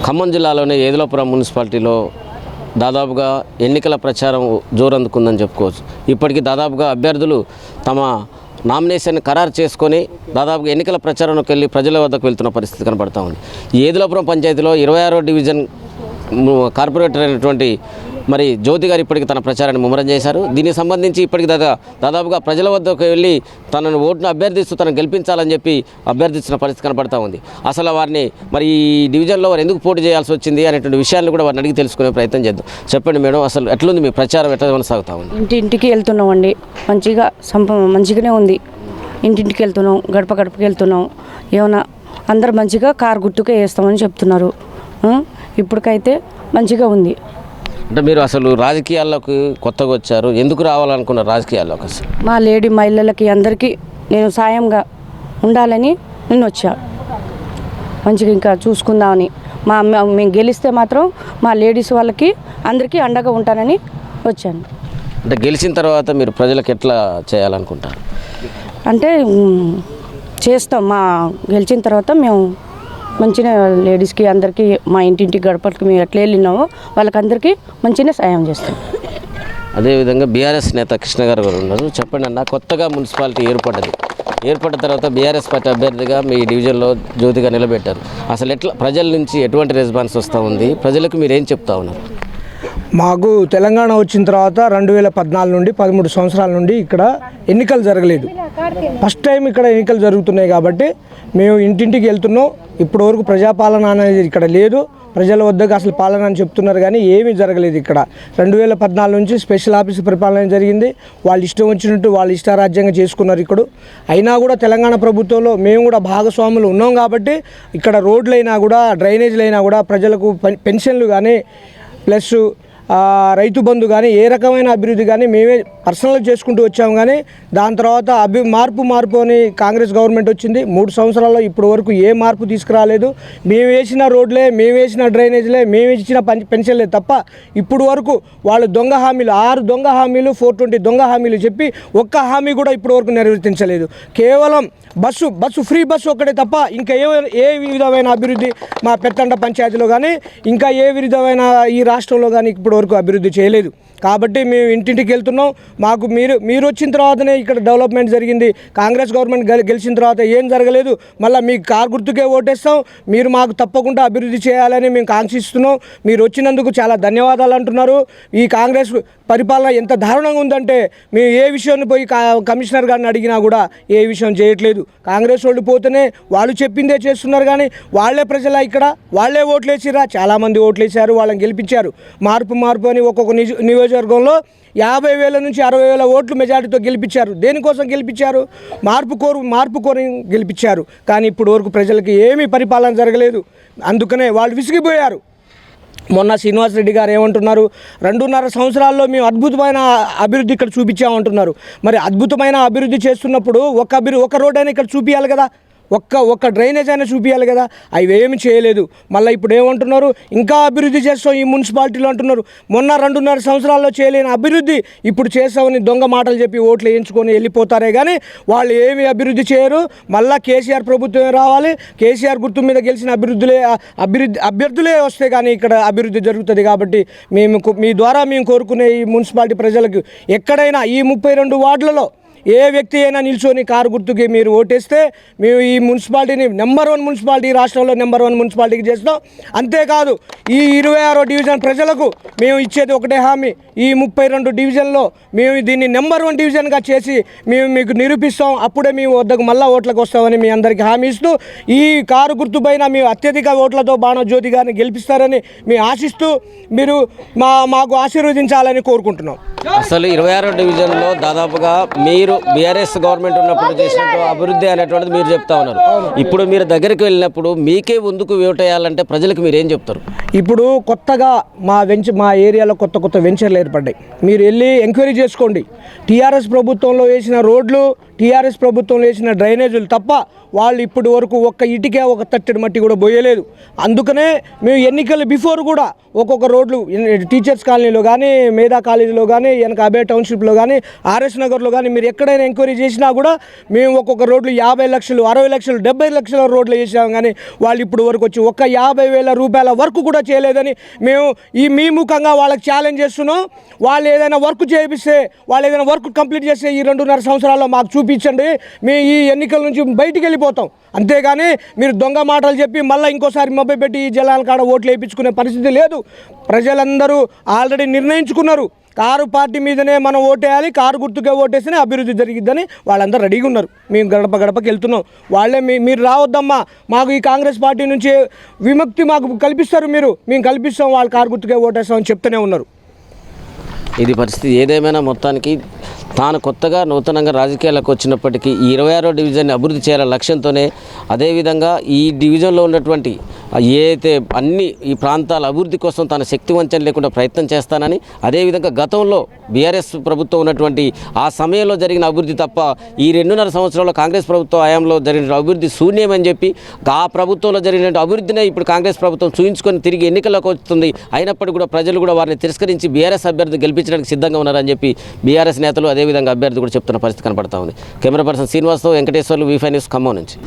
ఖమ్మం జిల్లాలోని ఏదులాపురం మున్సిపాలిటీలో దాదాపుగా ఎన్నికల ప్రచారం జోరందుకుందని చెప్పుకోవచ్చు. ఇప్పటికీ దాదాపుగా అభ్యర్థులు తమ నామినేషన్ ఖరారు చేసుకొని దాదాపుగా ఎన్నికల ప్రచారంలోకి వెళ్ళి ప్రజల వద్దకు వెళ్తున్న పరిస్థితి కనబడతా ఉంది. ఏదులాపురం పంచాయతీలో 26వ డివిజన్ కార్పొరేటర్ అయినటువంటి మరి జ్యోతి గారు ఇప్పటికి తన ప్రచారాన్ని ముమ్మరం చేశారు. దీనికి సంబంధించి ఇప్పటికి దాదాపుగా ప్రజల వద్దకు వెళ్ళి తనను ఓటును అభ్యర్థిస్తూ తనను గెలిపించాలని చెప్పి అభ్యర్థించిన పరిస్థితి కనబడతా ఉంది. అసలు వారిని మరి ఈ డివిజన్లో వారు ఎందుకు పోటీ చేయాల్సి వచ్చింది అనేటువంటి విషయాన్ని కూడా వారిని అడిగి తెలుసుకునే ప్రయత్నం చేద్దాం. చెప్పండి మేడం, అసలు ఎట్లుంది మీ ప్రచారం, ఎట్లా కొనసాగుతా ఉంది? ఇంటింటికి వెళ్తున్నామండి, మంచిగానే ఉంది. ఇంటింటికి వెళ్తున్నాం, గడప గడపకి వెళ్తున్నాం. ఏమైనా అందరు మంచిగా కారు గుర్తుకే వేస్తామని చెప్తున్నారు. ఇప్పటికైతే మంచిగా ఉంది. అంటే మీరు అసలు రాజకీయాల్లోకి కొత్తగా వచ్చారు, ఎందుకు రావాలనుకున్నారు రాజకీయాల్లోకి? అసలు మా లేడీ మహిళలకి అందరికీ నేను సాయంగా ఉండాలని నేను వచ్చా. మంచిగా ఇంకా చూసుకుందామని. మేము గెలిస్తే మాత్రం మా లేడీస్ వాళ్ళకి అందరికీ అండగా ఉంటానని వచ్చాను. అంటే గెలిచిన తర్వాత మీరు ప్రజలకు ఎట్లా చేయాలనుకుంటారు? అంటే చేస్తాం. గెలిచిన తర్వాత మేము మంచిగా లేడీస్కి అందరికీ మా ఇంటింటి గడపకి మేము ఎట్లా వెళ్ళినామో వాళ్ళకందరికీ మంచిగా సాయం చేస్తాం. అదేవిధంగా బీఆర్ఎస్ నేత కృష్ణ గారు ఉన్నారు. చెప్పండి అన్న, కొత్తగా మున్సిపాలిటీ ఏర్పడ్డ తర్వాత బీఆర్ఎస్ పార్టీ అభ్యర్థిగా మీ డివిజన్లో జ్యోతిగా నిలబెట్టారు. అసలు ఎట్లా ప్రజల నుంచి ఎటువంటి రెస్పాన్స్ వస్తూ ఉంది? ప్రజలకు మీరు ఏం చెప్తా ఉన్నారు? మాకు తెలంగాణ వచ్చిన తర్వాత 2014 నుండి 13 సంవత్సరాల నుండి ఇక్కడ ఎన్నికలు జరగలేదు. ఫస్ట్ టైం ఇక్కడ ఎన్నికలు జరుగుతున్నాయి కాబట్టి మేము ఇంటింటికి వెళ్తున్నాం. ఇప్పటి వరకు ప్రజాపాలన అనేది ఇక్కడ లేదు. ప్రజల వద్దకు అసలు పాలన అని చెప్తున్నారు కానీ ఏమీ జరగలేదు. ఇక్కడ 2014 నుంచి స్పెషల్ ఆఫీస్ పరిపాలన జరిగింది. వాళ్ళు ఇష్టం వచ్చినట్టు వాళ్ళు ఇష్టారాజ్యంగా చేసుకున్నారు. ఇక్కడ అయినా కూడా తెలంగాణ ప్రభుత్వంలో మేము కూడా భాగస్వాములు ఉన్నాం కాబట్టి ఇక్కడ రోడ్లైనా కూడా డ్రైనేజీలైనా కూడా ప్రజలకు పెన్షన్లు కానీ ప్లస్ రైతు బంధు కానీ ఏ రకమైన అభివృద్ధి కానీ మేమే పర్సనల్గా చేసుకుంటూ వచ్చాము. కానీ దాని తర్వాత మార్పు అని కాంగ్రెస్ గవర్నమెంట్ వచ్చింది. 3 సంవత్సరాల్లో ఇప్పటి వరకు ఏ మార్పు తీసుకురాలేదు. మేము వేసిన రోడ్లే, మేము వేసిన డ్రైనేజ్లే, మేము ఇచ్చిన పెన్షన్లే తప్ప ఇప్పుడు వరకు వాళ్ళు దొంగ హామీలు 6 దొంగ హామీలు 420 దొంగ హామీలు చెప్పి ఒక్క హామీ కూడా ఇప్పటి వరకు నెరవేర్చలేదు. కేవలం బస్సు ఫ్రీ బస్సు ఒక్కటే తప్ప ఇంకా ఏ విధమైన అభివృద్ధి మా పెత్తండ పంచాయతీలో కానీ ఇంకా ఏ విధమైన ఈ రాష్ట్రంలో కానీ ఇప్పుడు వరకు అభివృద్ధి చేయలేదు. కాబట్టి మేము ఇంటింటికి వెళ్తున్నాం. మాకు మీరు వచ్చిన తర్వాతనే ఇక్కడ డెవలప్మెంట్ జరిగింది. కాంగ్రెస్ గవర్నమెంట్ గెలిచిన తర్వాత ఏం జరగలేదు. మళ్ళీ మీకు కారు గుర్తుకే ఓటేస్తాం, మీరు మాకు తప్పకుండా అభివృద్ధి చేయాలని మేము కాంక్షిస్తున్నాం. మీరు వచ్చినందుకు చాలా ధన్యవాదాలు అంటున్నారు. ఈ కాంగ్రెస్ పరిపాలన ఎంత దారుణంగా ఉందంటే మేము ఏ విషయాన్ని పోయి కమిషనర్ గారిని అడిగినా కూడా ఏ విషయం చేయట్లేదు. కాంగ్రెస్ వాళ్ళు పోతేనే వాళ్ళు చెప్పిందే చేస్తున్నారు కానీ వాళ్ళే ప్రజల ఇక్కడ వాళ్ళే ఓట్లేసిరా, చాలామంది ఓట్లేసారు, వాళ్ళని గెలిపించారు. మార్పు అని ఒక్కొక్క నియోజకవర్గంలో 50,000 నుంచి 60,000 ఓట్లు మెజారిటీతో గెలిపించారు. దేనికోసం గెలిపించారు? మార్పు కోరి గెలిపించారు. కానీ ఇప్పుడు వరకు ప్రజలకి ఏమీ పరిపాలన జరగలేదు. అందుకనే వాళ్ళు విసిగిపోయారు. మొన్న శ్రీనివాసరెడ్డి గారు ఏమంటున్నారు? 2.5 సంవత్సరాల్లో మేము అద్భుతమైన అభివృద్ధి ఇక్కడ చూపించామంటున్నారు. మరి అద్భుతమైన అభివృద్ధి చేస్తున్నప్పుడు ఒక రోడ్ అయినా ఇక్కడ చూపించాలి కదా, ఒక్క డ్రైనేజ్ అయినా చూపించాలి కదా. అవి ఏమి చేయలేదు. మళ్ళీ ఇప్పుడు ఏమంటున్నారు? ఇంకా అభివృద్ధి చేస్తాం ఈ మున్సిపాలిటీలో అంటున్నారు. మొన్న 2.5 సంవత్సరాల్లో చేయలేని అభివృద్ధి ఇప్పుడు చేస్తామని దొంగ మాటలు చెప్పి ఓట్లు వేయించుకొని వెళ్ళిపోతారే కానీ వాళ్ళు ఏమి అభివృద్ధి చేయరు. మళ్ళీ కేసీఆర్ ప్రభుత్వమే రావాలి. కేసీఆర్ గుర్తు మీద గెలిచిన అభ్యర్థులే వస్తే కానీ ఇక్కడ అభివృద్ధి జరుగుతుంది. కాబట్టి మీ ద్వారా మేము కోరుకునే ఈ మున్సిపాలిటీ ప్రజలకు ఎక్కడైనా ఈ 32 వార్డులలో ఏ వ్యక్తి అయినా నిల్చొని కారు గుర్తుకి మీరు ఓటేస్తే మేము ఈ మున్సిపాలిటీని నెంబర్ 1 మున్సిపాలిటీ, రాష్ట్రంలో నెంబర్ 1 మున్సిపాలిటీకి చేస్తాం. అంతేకాదు ఈ 26వ డివిజన్ ప్రజలకు మేము ఇచ్చేది ఒకటే హామీ, ఈ 32 డివిజన్లో మేము దీన్ని నెంబర్ 1 డివిజన్గా చేసి మేము మీకు నిరూపిస్తాం. అప్పుడే మేము వద్దకు మళ్ళీ ఓట్లకు వస్తామని మీ అందరికీ హామీ ఇస్తూ ఈ కారు గుర్తు పైన మేము అత్యధిక ఓట్లతో బాణజ్యోతి గారిని గెలిపిస్తారని మేము ఆశిస్తూ మీరు మాకు ఆశీర్వదించాలని కోరుకుంటున్నాం. అసలు 26వ డివిజన్లో దాదాపుగా మీరు బీఆర్ఎస్ గవర్నమెంట్ ఉన్నప్పుడు చేసినట్టు అభివృద్ధి అనేటువంటిది మీరు చెప్తా ఉన్నారు. ఇప్పుడు మీరు దగ్గరికి వెళ్ళినప్పుడు మీకే ముందుకు ఓటేయాలంటే ప్రజలకు మీరు ఏం చెప్తారు? ఇప్పుడు కొత్తగా మా ఏరియాలో కొత్త వెంచర్లు ఏర్పడ్డాయి. మీరు వెళ్ళి ఎంక్వైరీ చేసుకోండి. టీఆర్ఎస్ ప్రభుత్వంలో వేసిన రోడ్లు టీఆర్ఎస్ ప్రభుత్వం వేసిన డ్రైనేజీలు తప్ప వాళ్ళు ఇప్పటి వరకు ఒక్క ఇటుకే ఒక తట్టెడు మట్టి కూడా పోయలేదు. అందుకనే మేము ఎన్నికల బిఫోర్ కూడా ఒక్కొక్క రోడ్లు టీచర్స్ కాలనీలో కానీ, మేధా కాలేజీలో కానీ, వెనక అబే టౌన్షిప్లో కానీ, ఆర్ఎస్ నగర్లో కానీ మీరు ఎక్కడైనా ఎంక్వైరీ చేసినా కూడా మేము ఒక్కొక్క రోడ్లు 50 లక్షలు, 60 లక్షలు, 70 లక్షల రోడ్లు వేసాం. కానీ వాళ్ళు ఇప్పుడు వరకు వచ్చి ఒక్క 50,000 రూపాయల వర్క్ కూడా చేయలేదని మేము మీ ముఖంగా వాళ్ళకి ఛాలెంజ్ చేస్తున్నాం. వాళ్ళు ఏదైనా వర్క్ చేపిస్తే, వాళ్ళు ఏదైనా వర్క్ కంప్లీట్ చేస్తే ఈ 2.5 సంవత్సరాల్లో మాకు చూపించండి, మేము ఈ ఎన్నికల నుంచి బయటికి వెళ్ళిపోతాం. అంతేగాని మీరు దొంగ మాటలు చెప్పి మళ్ళీ ఇంకోసారి మొబ్బై పెట్టి ఈ జలాల కాడ ఓట్లు వేయించుకునే పరిస్థితి లేదు. ప్రజలందరూ ఆల్రెడీ నిర్ణయించుకున్నారు, కారు పార్టీ మీదనే మనం ఓటేయాలి, కారు గుర్తుకే ఓటేస్తేనే అభివృద్ధి జరిగిద్దని వాళ్ళందరూ రెడీగా ఉన్నారు. మేము గడప గడపకి వెళ్తున్నాం. వాళ్ళే మీరు రావద్దమ్మా, మాకు ఈ కాంగ్రెస్ పార్టీ నుంచి విముక్తి మాకు కల్పిస్తారు, మేము కల్పిస్తాం, వాళ్ళు కారు గుర్తుకే ఓటేస్తామని చెప్తూనే ఉన్నారు. ఇది పరిస్థితి. ఏదేమైనా మొత్తానికి తాను కొత్తగా నూతనంగా రాజకీయాలకు వచ్చినప్పటికీ ఈ 26వ డివిజన్ని అభివృద్ధి చేయాలనే లక్ష్యంతోనే, అదేవిధంగా ఈ డివిజన్లో ఉన్నటువంటి ఏదైతే అన్ని ఈ ప్రాంతాల అభివృద్ధి కోసం తాను శక్తి వంచన లేకుండా ప్రయత్నం చేస్తానని, అదేవిధంగా గతంలో బీఆర్ఎస్ ప్రభుత్వం ఉన్నటువంటి ఆ సమయంలో జరిగిన అభివృద్ధి తప్ప ఈ 2.5 సంవత్సరాల్లో కాంగ్రెస్ ప్రభుత్వ హయాంలో జరిగిన అభివృద్ధి శూన్యమని చెప్పి, ఆ ప్రభుత్వంలో జరిగిన అభివృద్ధినే ఇప్పుడు కాంగ్రెస్ ప్రభుత్వం చూయించుకొని తిరిగి ఎన్నికలకు వస్తుంది. అయినప్పటికీ కూడా ప్రజలు కూడా వారిని తిరస్కరించి బీఆర్ఎస్ అభ్యర్థి గెలిపించడానికి సిద్ధంగా ఉన్నారని చెప్పి బీఆర్ఎస్ నేతలు అదేవిధంగా అభ్యర్థి కూడా చెప్తున్న పరిస్థితి కనపడతా ఉంది. కెమెరా పర్సన్ శ్రీనివాస్తో వెంకటేశ్వర్లు, V5 న్యూస్, ఖమ్మం నుంచి.